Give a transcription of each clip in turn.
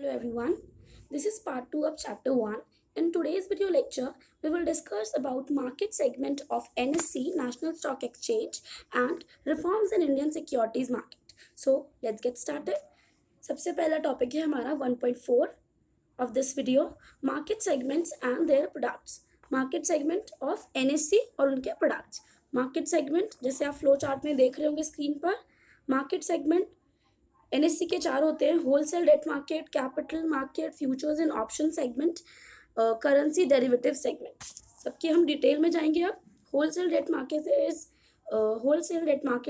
Hello everyone, this is part 2 of chapter 1. In today's video lecture, we will discuss about market segment of NSE National Stock Exchange and reforms in Indian securities market. So let's get started. सबसे पहला topic है हमारा 1.4 of this video, market segments and their products. Market segment of NSE और उनके products. Market segment जैसे आप flow chart में देख रहे होंगे स्क्रीन पर, मार्केट सेगमेंट एनएससी के 4 होते हैं: wholesale debt market, capital market, futures and option segment, currency derivative segment. सबकी हम डिटेल में जाएंगे. अब wholesale debt market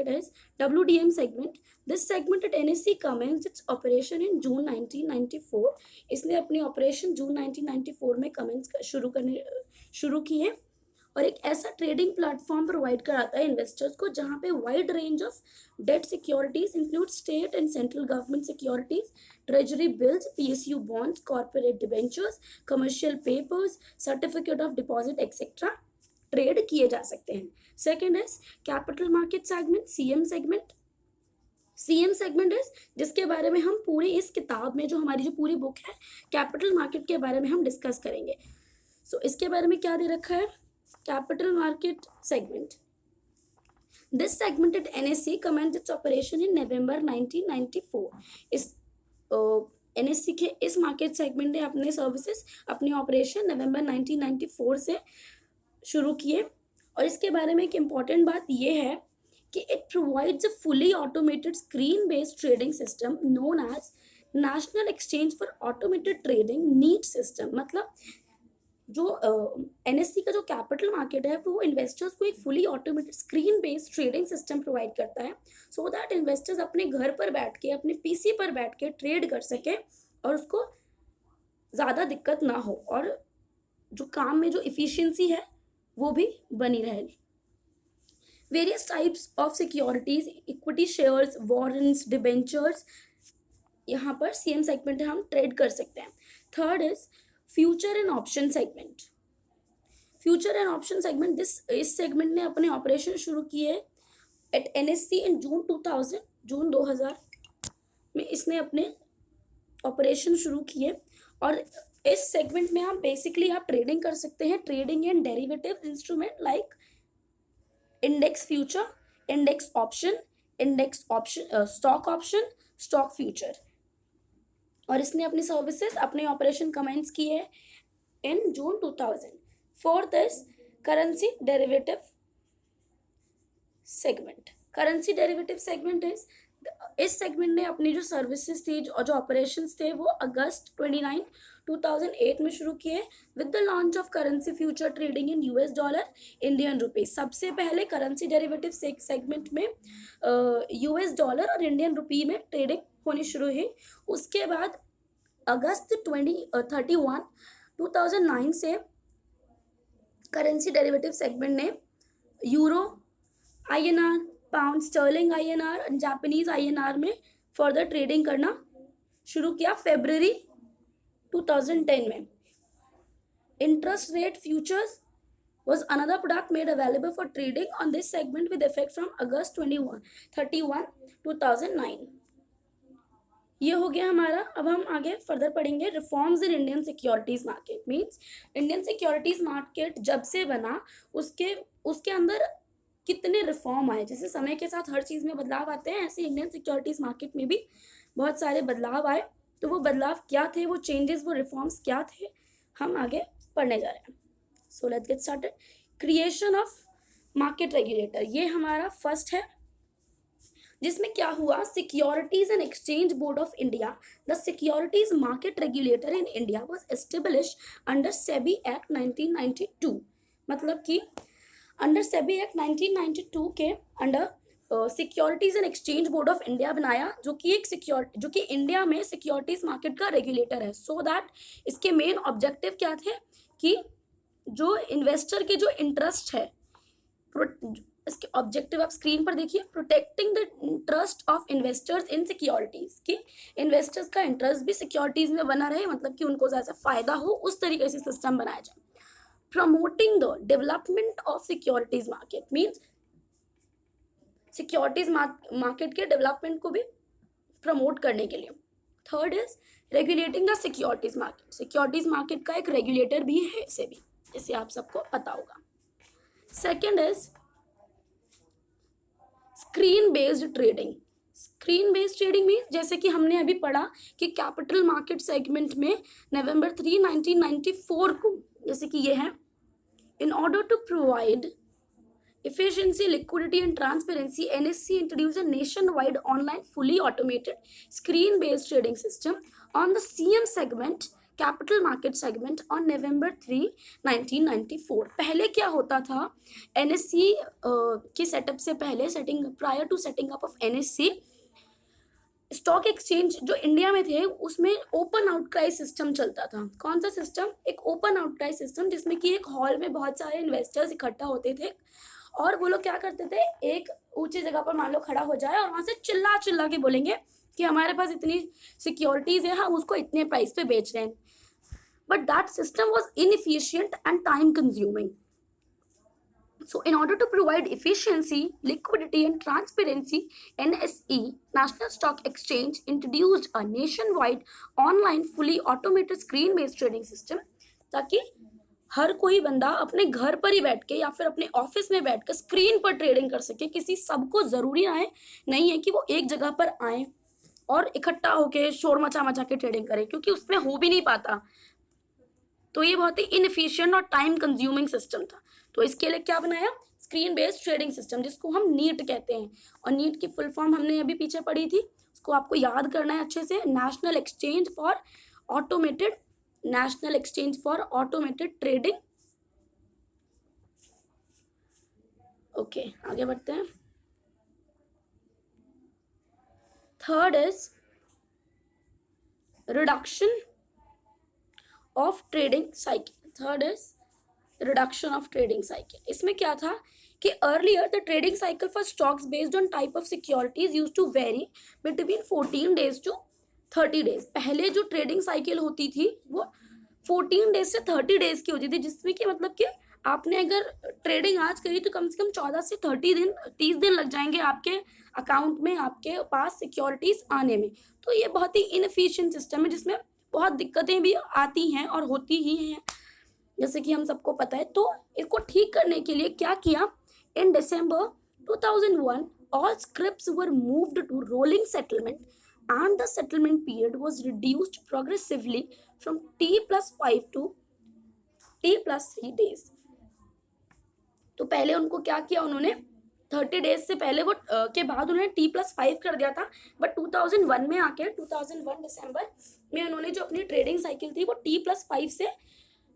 is WDM segment. This segment at NSE commenced its operation in June 1994. इसने अपनी ऑपरेशन जून 1994 में शुरू किए और एक ऐसा ट्रेडिंग प्लेटफॉर्म प्रोवाइड कराता है इन्वेस्टर्स को जहां पे wide range of debt securities include state and central government securities, treasury bills, PSU bonds, corporate debentures, commercial papers, certificate of deposit etcetera trade किए जा सकते हैं. Second is capital market segment, CM segment. CM segment is जिसके बारे में हम पूरी इस किताब में, जो हमारी जो पूरी बुक है कैपिटल मार्केट के बारे में हम डिस्कस करेंगे. सो इसके बारे में क्या दे रखा है? Capital market segment. This segment at NSE commenced its operation in November 1994. इस NSE के इस मार्केट सेगमेंट ने अपने सर्विसेज, अपनी ऑपरेशन नवंबर 1994 से शुरू किए. और इसके बारे में एक इम्पॉर्टेंट बात ये है कि it provides a fully automated screen based trading system known as national exchange for automated trading NEAT system. मतलब जो NSE का जो कैपिटल मार्केट है वो इन्वेस्टर्स को एक fully automated screen based trading system provide करता है सो दैट इन्वेस्टर्स अपने घर पर बैठ के, अपने PC पर बैठ के ट्रेड कर सके और उसको ज़्यादा दिक्कत ना हो और जो काम में जो इफ़िशियंसी है वो भी बनी रहे. Various types of securities, equity shares, warrants, debentures, यहाँ पर CM सेगमेंट है, हम ट्रेड कर सकते हैं. Third is future and option segment. Future and option segment, इस सेगमेंट ने अपने ऑपरेशन शुरू किए एट NSE इन जून 2000 में इसने अपने ऑपरेशन शुरू किए. और इस सेगमेंट में आप बेसिकली आप ट्रेडिंग कर सकते हैं, trading in derivative instrument like index future, index option, stock option, stock future. और इसने अपनी सर्विसेज, अपने ऑपरेशन कमेंस किए इन जून 2000. Fourth is currency derivative segment. Currency derivative segment is, इस सेगमेंट ने अपनी जो सर्विसेज थी और जो ऑपरेशंस थे वो अगस्त 29, 2008 में शुरू किए with the launch of currency future trading in US dollar, Indian rupees. सबसे पहले करेंसी डेरिवेटिव सेगमेंट में US डॉलर और इंडियन रुपी में ट्रेडिंग होनी शुरू हुई. उसके बाद अगस्त 31, 2009 से करेंसी डेरिवेटिव सेगमेंट ने euro, INR, pound sterling INR, Japanese INR में फर्दर ट्रेडिंग करना शुरू किया फरवरी 2010 में. Interest rate futures was another product made available for trading on this segment with effect from August 31, 2009. ये हो गया हमारा. अब हम आगे फर्दर पढ़ेंगे reforms in Indian securities market. Means Indian securities market जब से बना उसके अंदर कितने रिफॉर्म आए. जैसे समय के साथ हर चीज़ में बदलाव आते हैं, ऐसे इंडियन सिक्योरिटीज मार्केट में भी बहुत सारे बदलाव आए. तो वो बदलाव क्या थे, वो चेंजेस, वो रिफॉर्म्स क्या थे, हम आगे पढ़ने जा रहे हैं. So let's get started. Creation of market regulator, ये हमारा फर्स्ट है. जिसमें क्या हुआ, securities and exchange board of India, the securities market regulator in India was established under SEBI act 1992. मतलब कि अंडर सेबी एक्ट 1992 के under securities and exchange board of India बनाया, जो कि इंडिया में सिक्योरिटीज मार्केट का रेगुलेटर है. सो दैट इसके मेन ऑब्जेक्टिव क्या थे कि जो इन्वेस्टर के जो इंटरेस्ट है, इसके ऑब्जेक्टिव आप स्क्रीन पर देखिए, protecting the interest of investors in securities, कि इन्वेस्टर्स का इंटरेस्ट भी सिक्योरिटीज में बना रहे, मतलब कि उनको ज़्यादा फायदा हो, उस तरीके से सिस्टम बनाया जाए. Promoting the development of securities market, means securities market के डेवलपमेंट को भी प्रमोट करने के लिए. Third is regulating the securities market, securities market का एक रेगुलेटर भी है सेबी, जैसे आप सबको पता होगा। Second is screen based trading, screen based trading में जैसे कि हमने अभी पढ़ा कि कैपिटल मार्केट सेगमेंट में नवंबर 3, 1994 को, जैसे कि ये है, in order to provide efficiency, liquidity and transparency, NSE introduced a nationwide online fully automated screen based trading system on the CM segment, capital market segment on November 3, 1994। पहले क्या होता था, NSE के सेटअप से पहले, prior to setting up of NSE, stock exchange जो India में थे उसमें ओपन आउटक्राई सिस्टम चलता था। कौन सा सिस्टम? एक ओपन आउटक्राई सिस्टम, जिसमें कि एक हॉल में बहुत सारे इन्वेस्टर्स इकट्ठा होते थे और वो लोग क्या करते थे, एक ऊंची जगह पर मान लो खड़ा हो जाए और वहां से चिल्ला चिल्ला के बोलेंगे कि हमारे पास इतनी सिक्योरिटीज है, हम उसको इतने प्राइस पे बेच रहे हैं। But that system was inefficient and time consuming. So in order to provide efficiency, liquidity and transparency, NSE, National Stock Exchange, introduced a nationwide online fully automated screen based trading system, ताकि हर कोई बंदा अपने घर पर ही बैठ के या फिर अपने ऑफिस में बैठ कर स्क्रीन पर ट्रेडिंग कर सके। किसी सबको जरूरी नहीं है कि वो एक जगह पर आए और इकट्ठा होके शोर मचा मचा के ट्रेडिंग करें, क्योंकि उसमें हो भी नहीं पाता। तो ये बहुत ही इनएफिशिएंट और टाइम कंज्यूमिंग सिस्टम था। तो इसके लिए क्या बनाया, स्क्रीन बेस्ड ट्रेडिंग सिस्टम, जिसको हम नीट कहते हैं। और नीट की फुल फॉर्म हमने अभी पीछे पढ़ी थी, उसको आपको याद करना है अच्छे से, national exchange for automated, national exchange for automated trading. Okay, आगे बढ़ते हैं। Third is reduction of trading cycle, third is reduction of trading cycle. इसमें क्या था कि earlier the trading cycle for stocks based on type of securities used to vary between 14 days to 30 days. पहले जो trading cycle होती थी वो 14 days से 30 डेज की होती थी, जिसमें कि मतलब कि आपने अगर ट्रेडिंग आज करी तो कम से कम 14 से 30 दिन लग जाएंगे आपके अकाउंट में, आपके पास सिक्योरिटीज आने में। तो ये बहुत ही इनएफिशिएंट सिस्टम है, जिसमें बहुत दिक्कतें भी आती हैं और होती ही हैं, जैसे कि हम सबको पता है। तो इसको ठीक करने के लिए क्या किया, इन December 2001 all scripts were moved to rolling settlement and the settlement period was reduced progressively from T+5 to T+3 days। तो पहले उनको क्या किया, उन्होंने 30 डेज से पहले वो के बाद उन्होंने T+5 कर दिया था। बट 2001 में आके 2001 दिसंबर में उन्होंने जो अपनी ट्रेडिंग साइकिल थी वो T+5 से,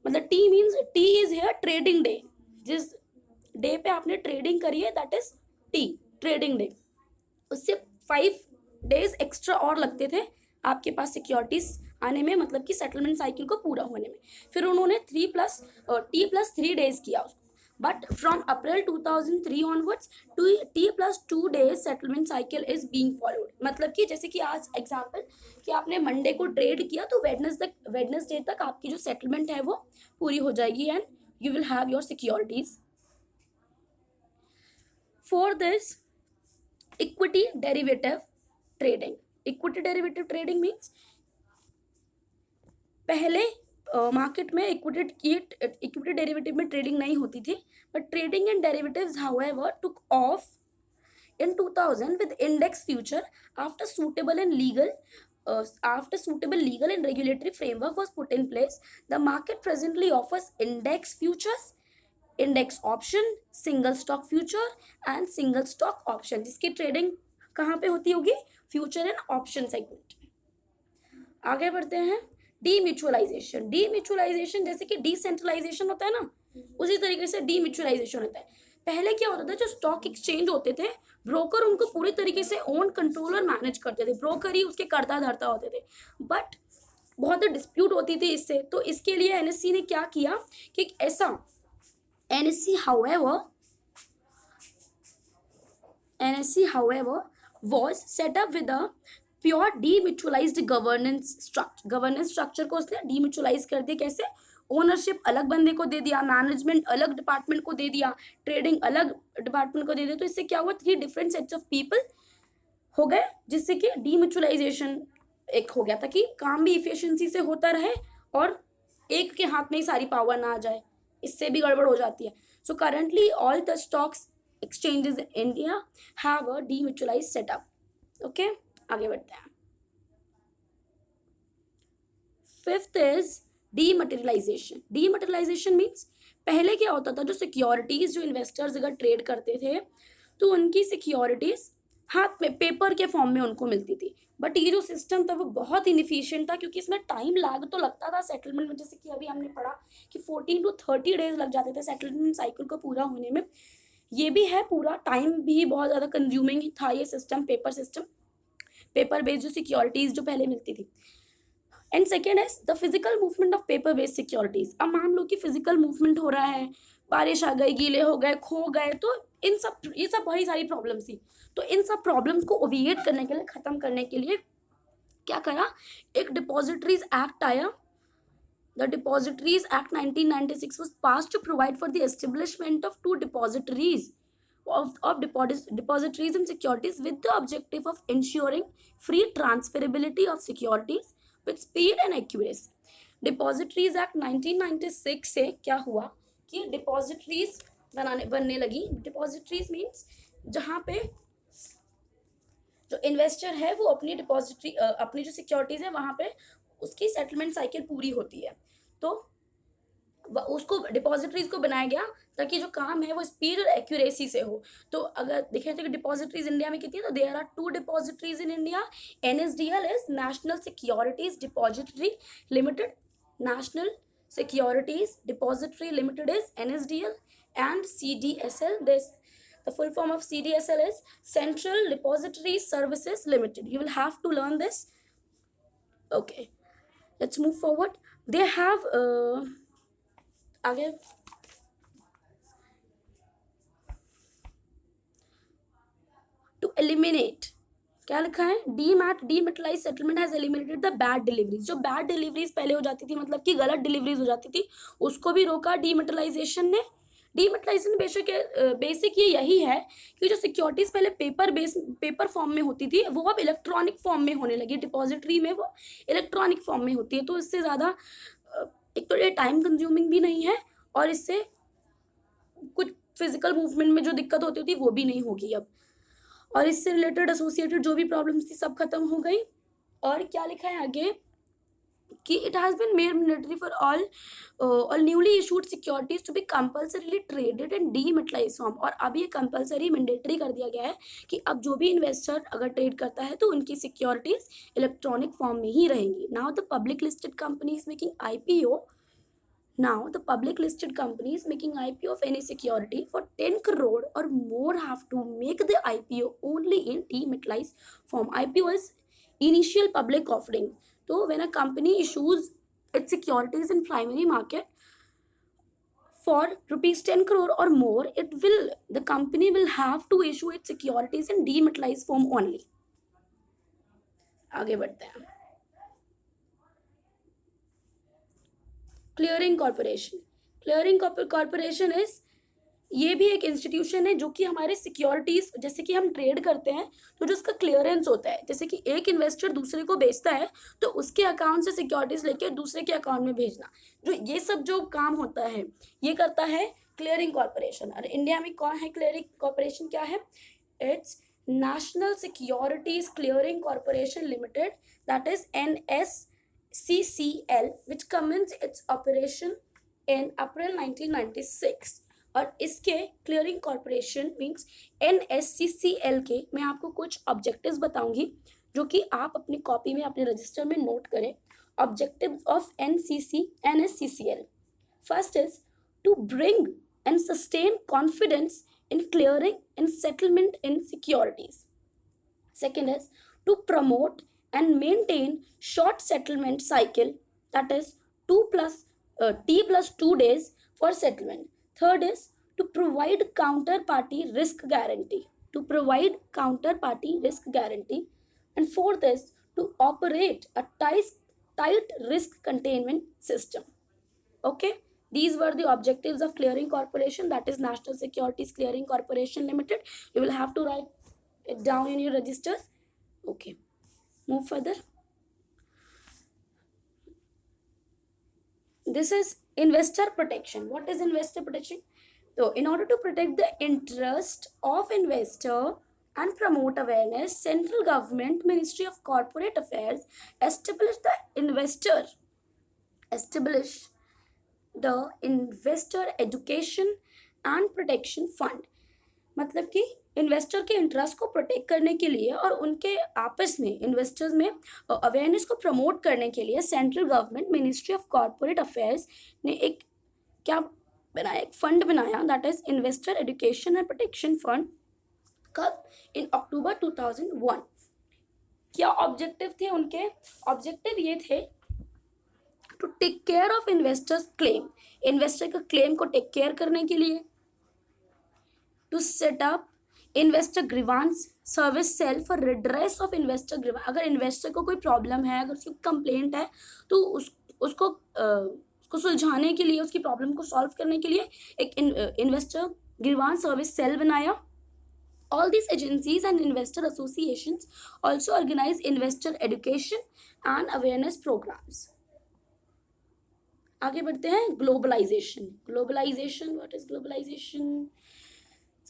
मतलब T means T is here trading day, जिस डे पे आपने ट्रेडिंग करी है that is T, trading day, उससे 5 डेज एक्स्ट्रा और लगते थे आपके पास सिक्योरिटीज आने में, मतलब कि सेटलमेंट साइकिल को पूरा होने में। फिर उन्होंने T+3 डेज किया उसको। But from April 2003 onwards T+2 days settlement cycle is being followed. मतलब कि जैसे कि आज एग्जांपल कि आपने मंडे को ट्रेड किया तो वेडनेसडे तक आपकी जो सेटलमेंट है वो पूरी हो जाएगी and you will have your securities. For this equity derivative trading, equity derivative trading means पहले मार्केट में इक्विटी डेरिवेटिव में ट्रेडिंग नहीं होती थी, but trading in derivatives however took off in 2000 with index future after suitable legal and regulatory framework was put in place. The market presently offers index futures, index option, single stock future and single stock option, जिसकी trading कहाँ पे होती होगी, future and option segment. आगे बढ़ते हैं। डीम्यूचुअलाइजेशन, डीम्यूचुअलाइजेशन जैसे कि डिसेंट्रलाइजेशन होता है ना, उसी तरीके से डीम्यूचुअलाइजेशन होता है। पहले क्या होता था, जो स्टॉक एक्सचेंज होते थे ब्रोकर उनको पूरी तरीके से ओन, कंट्रोल और मैनेज करते थे, ब्रोकर ही उसके कर्ता धर्ता होते थे, बट बहुत डिस्प्यूट होती थी इससे। तो इसके लिए एनएससी ने क्या किया कि ऐसा NSC however was set up with a pure demutualized governance structure को उसने डीम्यूचुअलाइज कर दिया। कैसे, ओनरशिप अलग बंदे को दे दिया, मैनेजमेंट अलग डिपार्टमेंट को दे दिया, ट्रेडिंग अलग डिपार्टमेंट को दे दिया। तो इससे क्या हुआ, 3 डिफरेंट सेट्स ऑफ पीपल हो गए, जिससे कि डीम्यूचुअलाइजेशन एक हो गया था कि काम भी इफिशिएंसी से होता रहे और एक के हाथ में ही सारी पावर ना आ जाए, इससे भी गड़बड़ हो जाती है. So currently all the stocks exchanges in India have a demutualized setup. Okay, आगे बढ़ते हैं. Fifth is dematerialisation. Dematerialisation means पहले क्या होता था, जो सिक्योरिटीज जो इन्वेस्टर्स अगर ट्रेड करते थे तो उनकी सिक्योरिटीज हाथ में पेपर के फॉर्म में उनको मिलती थी. बट ये जो सिस्टम था वो बहुत इनफिशिएंट था, क्योंकि इसमें टाइम लैग तो लगता था सेटलमेंट में. जैसे कि अभी हमने पढ़ा कि 14 to 30 डेज लग जाते थे सेटलमेंट साइकिल को पूरा होने में. ये भी है, पूरा टाइम भी बहुत ज़्यादा कंज्यूमिंग था ये सिस्टम, पेपर बेस्ड जो सिक्योरिटीज जो पहले मिलती थी. एंड सेकेंड है the physical movement of paper based securities. अब मान लो कि फिजिकल मूवमेंट हो रहा है, बारिश आ गई, गीले हो गए, खो गए, तो ये सब बड़ी सारी प्रॉब्लम्स थी. तो इन सब प्रॉब्लम्स को ओविएट करने के लिए, खत्म करने के लिए क्या करा, एक डिपॉजिटरीज एक्ट आया. The Depositories Act 1996 was passed to provide for the establishment of two depositories of depositories and securities with the objective of ensuring free transferability of securities with speed and accuracy. Depositories Act 1996 से क्या हुआ कि depositories बनने लगी. Depositories means जहाँ पे जो investor है वो अपनी डिपॉजिटरी अपनी जो सिक्योरिटीज है वहाँ पे उसकी सेटलमेंट साइकिल पूरी होती है, तो उसको डिपॉजिटरीज को बनाया गया ताकि जो काम है वो स्पीड और एक्यूरेसी से हो. तो अगर देखें तो डिपॉजिटरीज इंडिया में कितनी है, तो there are 2 depositories in India. NSDL is national securities depository limited. National securities depository limited is NSDL. And CDSL, this the full form of CDSL is Central Depository Services Limited. You will have to learn this. Okay, let's move forward. They have again to eliminate, क्या लिखा है, dematerialized settlement has eliminated the bad deliveries. जो bad deliveries पहले हो जाती थी, मतलब कि गलत डिलीवरीज हो जाती थी, उसको भी रोका डीमेटलाइजेशन ने. डीमेटलाइजेशन बेसिक ये यही है कि जो सिक्योरिटीज पहले पेपर फॉर्म में होती थी वो अब इलेक्ट्रॉनिक फॉर्म में होने लगी. डिपॉजिटरी में वो इलेक्ट्रॉनिक फॉर्म में होती है, तो इससे ज़्यादा एक तो ये टाइम कंज्यूमिंग भी नहीं है और इससे कुछ फिजिकल मूवमेंट में जो दिक्कत होती थी वो भी नहीं होगी अब. और इससे रिलेटेड एसोसिएटेड जो भी प्रॉब्लम्स थी सब खत्म हो गई. और क्या लिखा है आगे कि it has been made mandatory for all newly issued securities to be compulsorily traded and dematerialize form. और अब ये कंपल्सरी मैंडेटरी कर दिया गया है कि अब जो भी इन्वेस्टर अगर ट्रेड करता है तो उनकी सिक्योरिटीज इलेक्ट्रॉनिक फॉर्म में ही रहेंगी. Now the public listed companies making IPO of any security for 10 crore or more have to make the IPO only in dematerialized form. IPO is initial public offering. So when a company issues its securities in primary market for rupees 10 crore or more, the company will have to issue its securities in dematerialized form only. आगे बढ़ते हैं. Clearing corporation is, ये भी एक institution है जो कि हमारे सिक्योरिटीज, जैसे कि हम ट्रेड करते हैं तो जो उसका क्लियरेंस होता है, जैसे कि एक इन्वेस्टर दूसरे को बेचता है तो उसके अकाउंट से सिक्योरिटीज लेके दूसरे के अकाउंट में भेजना, जो ये सब जो काम होता है ये करता है क्लियरिंग कॉर्पोरेशन. और इंडिया में कौन है क्लियरिंग कॉर्पोरेशन, क्या है, it's national securities clearing corporation limited, that is NSCCL, which commenced its operation in April 1996. और इसके क्लियरिंग कॉर्पोरेशन मीन्स NSCCL के मैं आपको कुछ ऑब्जेक्टिव्स बताऊंगी जो कि आप अपनी कॉपी में अपने रजिस्टर में नोट करें. Objectives of NSCCL. First is to bring and sustain confidence in clearing and settlement in securities. Second is to promote and maintain short settlement cycle, that is T+2 days for settlement. Third is to provide counterparty risk guarantee. And fourth is to operate a tight risk containment system. Okay, these were the objectives of clearing corporation, that is National Securities Clearing Corporation Limited. You will have to write it down in your registers. Okay, move further. This is investor protection. What is investor protection? So in order to protect the interest of investor and promote awareness, central government Ministry of Corporate Affairs established the investor education and protection fund. मतलब कि investor के interest को protect करने के लिए और उनके आपस में इन्वेस्टर्स में अवेयरनेस को प्रमोट करने के लिए central government ministry of corporate affairs ने एक क्या बनाया, एक फंड बनाया, that is investor education and protection fund. कब? इन अक्टूबर 2001। क्या ऑब्जेक्टिव थे उनके? ऑब्जेक्टिव ये थे to take care of investors claim, investor का क्लेम को टेक केयर करने के लिए, to set up investor grievance service cell for redress of investor grievance. अगर इन्वेस्टर को कोई प्रॉब्लम है, अगर उसकी कंप्लेंट है, तो उसको सुलझाने के लिए, उसकी प्रॉब्लम को सॉल्व करने के लिए एक इन्वेस्टर ग्रीवांस सर्विस सेल बनाया। All these agencies and investor associations also organize investor education and awareness programs. आगे बढ़ते हैं। Globalisation. Globalisation, what is globalisation?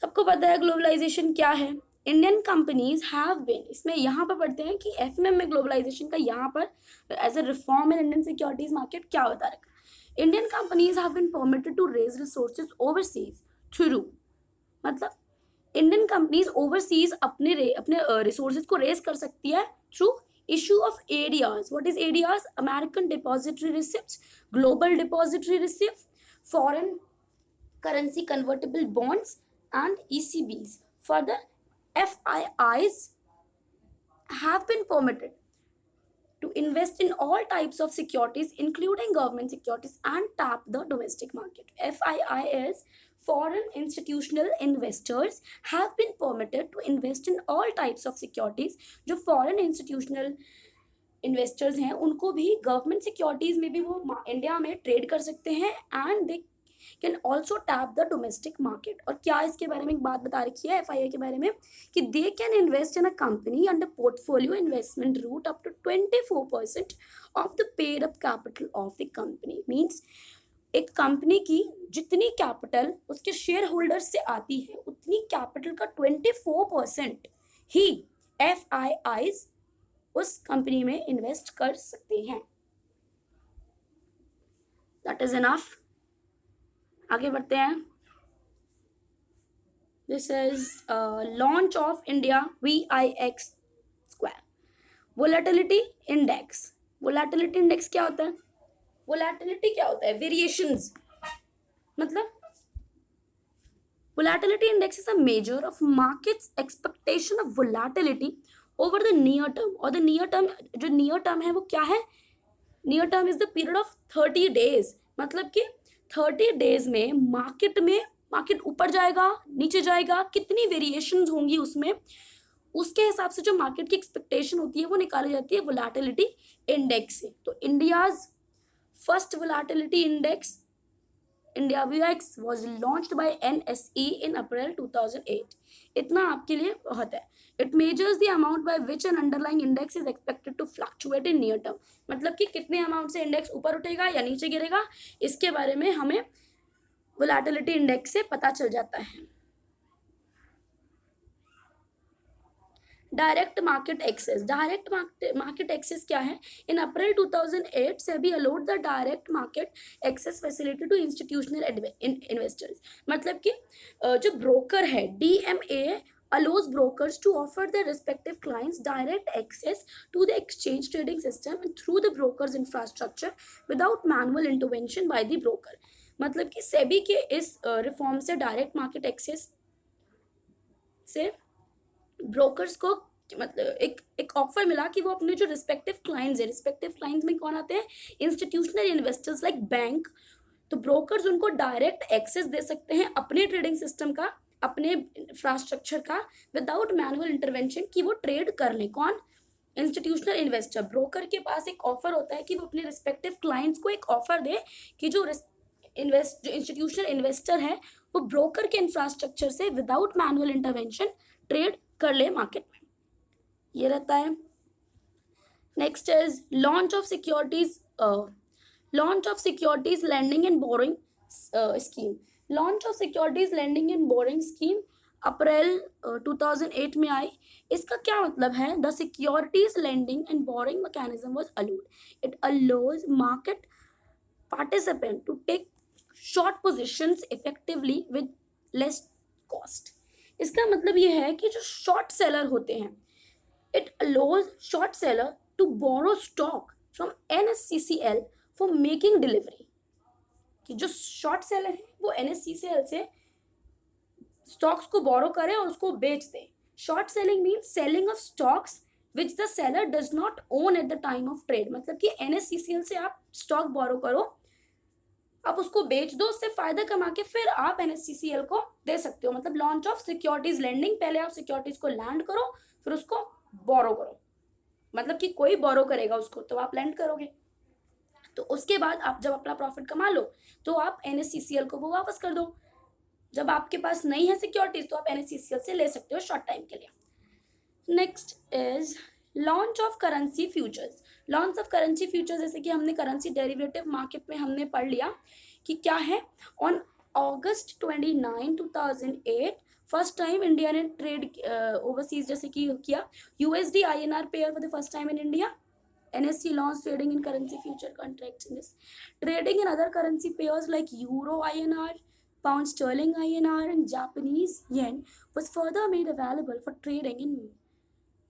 सबको पता है ग्लोबलाइजेशन क्या है। इंडियन कंपनीज हैव बीन, इसमें यहाँ पर पढ़ते हैं कि एफएमएम में ग्लोबलाइजेशन का यहाँ पर as a reform in Indian securities market क्या बता रखा। Indian companies have been permitted to raise resources overseas through, मतलब इंडियन कंपनीज ओवरसीज अपने रिसोर्सेज को रेज कर सकती है through issue of ADRs. What is ADRs? American depository receipts, global depository receipt, foreign currency convertible bonds and ECBs. Further, FIIs have been permitted to invest in all types of securities, including government securities, and tap the domestic market. FII is foreign institutional investors have been permitted to invest in all types of securities. जो foreign institutional investors हैं उनको भी government securities में भी वो India में trade कर सकते हैं, and they can also tap the domestic market. और क्या इसके बारे में एक बात बता रखी है एफआईआई के बारे में कि they can invest in a company under portfolio investment route up to 24% of the paid up capital of the company. Means एक कंपनी की जितनी कैपिटल उसके शेयर होल्डर से आती है उतनी कैपिटल का 24% ही एफआईआईज उस कंपनी में इन्वेस्ट कर सकते हैं। That is enough. आगे बढ़ते हैं। This is launch of India VIX square. Volatility index. Volatility index क्या होता है? वोलेटिलिटी क्या होता है? वेरिएशंस। मतलब volatility index is a measure of markets expectation of volatility over the near term. और द नियर टर्म, जो नियर टर्म है वो क्या है? Near term is the period of 30 days. मतलब कि 30 डेज में मार्केट ऊपर जाएगा, नीचे जाएगा, कितनी वेरिएशंस होंगी उसमें, उसके हिसाब से जो मार्केट की एक्सपेक्टेशन होती है वो निकाली जाती है वोलेटिलिटी इंडेक्स से। तो India's first volatility index India VIX was launched by NSE in April 2008. इतना आपके लिए बहुत है। It measures the amount by which an underlying index is expected to fluctuate in near term. मतलब कि कितने अमाउंट से इंडेक्स ऊपर उठेगा या नीचे गिरेगा, इसके बारे में हमें वोलेटिलिटी इंडेक्स से पता चल जाता है। Direct market access. Direct market access क्या है? In April 2008 SEBI allowed the direct market access facility to institutional investors. मतलब कि जो ब्रोकर है DMA allows brokers to offer their respective clients direct access to the exchange trading system and through the broker's infrastructure without manual intervention by the broker. मतलब कि सेबी के इस reform से direct market access से brokers को मतलब एक offer मिला कि वो अपने जो रिस्पेक्टिव क्लाइंट्स है, रिस्पेक्टिव क्लाइंट्स में कौन आते हैं? Institutional investors like bank. तो ब्रोकर्स उनको डायरेक्ट एक्सेस दे सकते हैं अपने ट्रेडिंग सिस्टम का, अपने इंफ्रास्ट्रक्चर का, विदाउट मैनुअल इंटरवेंशन, कि वो ट्रेड कर लें। कौन? Institutional investor. ब्रोकर के पास एक ऑफर होता है कि वो अपने रिस्पेक्टिव क्लाइंट्स को एक ऑफर दे कि जो इंस्टीट्यूशनल इन्वेस्टर है वो ब्रोकर के इंफ्रास्ट्रक्चर से विदाउट मैनुअल इंटरवेंशन ट्रेड कर ले मार्केट में। ये रहता है। Next is launch of securities launch of securities lending and borrowing scheme, launch of securities lending and borrowing scheme April 2008 में आई। इसका क्या मतलब है? The securities lending and borrowing mechanism was allowed, it allows market participant to take short positions effectively with less cost। इसका मतलब ये है कि जो शॉर्ट सेलर होते हैं, it allows short seller to borrow stock from NSCCL for making delivery। कि जो शॉर्ट सेलर है वो NSCCL से स्टॉक्स को बोरो करे और उसको बेच दे। Short selling means selling of stocks which the seller does not own at the time of trade. मतलब कि NSCCL से आप स्टॉक बोरो करो, आप उसको बेच दो, उससे फायदा कमा के फिर आप NSCCL को दे सकते हो। मतलब लॉन्च ऑफ सिक्योरिटीज लैंडिंग, पहले आप सिक्योरिटीज को लैंड करो फिर उसको बोरो करो। मतलब कि कोई बोरो करेगा उसको तो आप लैंड करोगे, तो उसके बाद आप जब अपना प्रॉफिट कमा लो तो आप NSCCL को वो वापस कर दो। जब आपके पास नहीं है सिक्योरिटीज तो आप NSCCL से ले सकते हो शॉर्ट टाइम के लिए। Next is launch of currency futures. Launch of currency futures जैसे कि हमने करेंसी डेरिवेटिव मार्केट में हमने पढ़ लिया कि क्या है। On August 29, 2008 first time India ने ट्रेड ओवरसीज जैसे कि किया। USD INR pair for the first time in India. NSE launched trading in currency future contracts in this. Trading in other currency pairs like Euro INR, Pound Sterling INR and Japanese Yen was further made available for trading in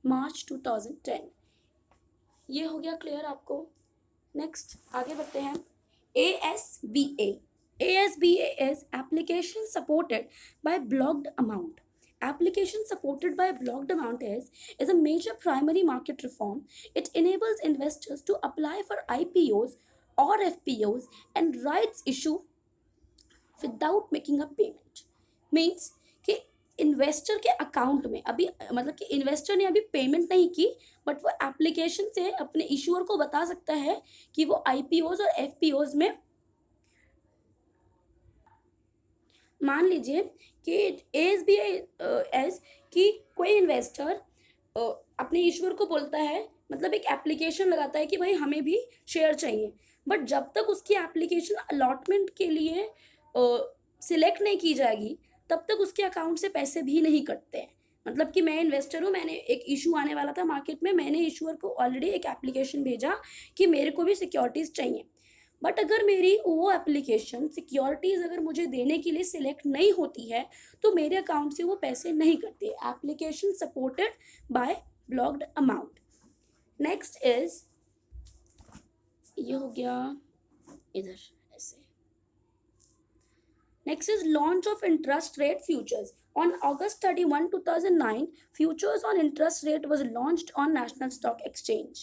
March 2010। ये हो गया clear आपको। Next आगे बढ़ते हैं। ASBA। ASBA is application supported by blocked amount। Application supported by blocked amount is a major primary market reform. It enables investors to apply for IPOs or FPOs and rights issue without making a payment। Means कि investor के account में अभी मतलब कि investor ने अभी payment नहीं की बट वो एप्लीकेशन से अपने इशूअर को बता सकता है कि वो IPOs और FPOs में, मान लीजिए कि ASBA एस कि कोई इन्वेस्टर अपने इश्यूअर को बोलता है, मतलब एक एप्लीकेशन लगाता है कि भाई हमें भी शेयर चाहिए, बट जब तक उसकी एप्लीकेशन अलॉटमेंट के लिए सिलेक्ट नहीं की जाएगी तब तक उसके अकाउंट से पैसे भी नहीं कटते हैं। मतलब कि मैं इन्वेस्टर हूँ, मैंने एक इशू आने वाला था मार्केट में, मैंने इशूअर को ऑलरेडी एक एप्लीकेशन भेजा कि मेरे को भी सिक्योरिटीज़ चाहिए, बट अगर मेरी वो एप्लीकेशन सिक्योरिटीज़ अगर मुझे देने के लिए सिलेक्ट नहीं होती है तो मेरे अकाउंट से वो पैसे नहीं कटते। Application supported by blocked amount. Next is, ये हो गया इधर ऐसे। Next is launch of interest rate futures. On August 31, 2009, futures on interest rate was launched on National Stock Exchange।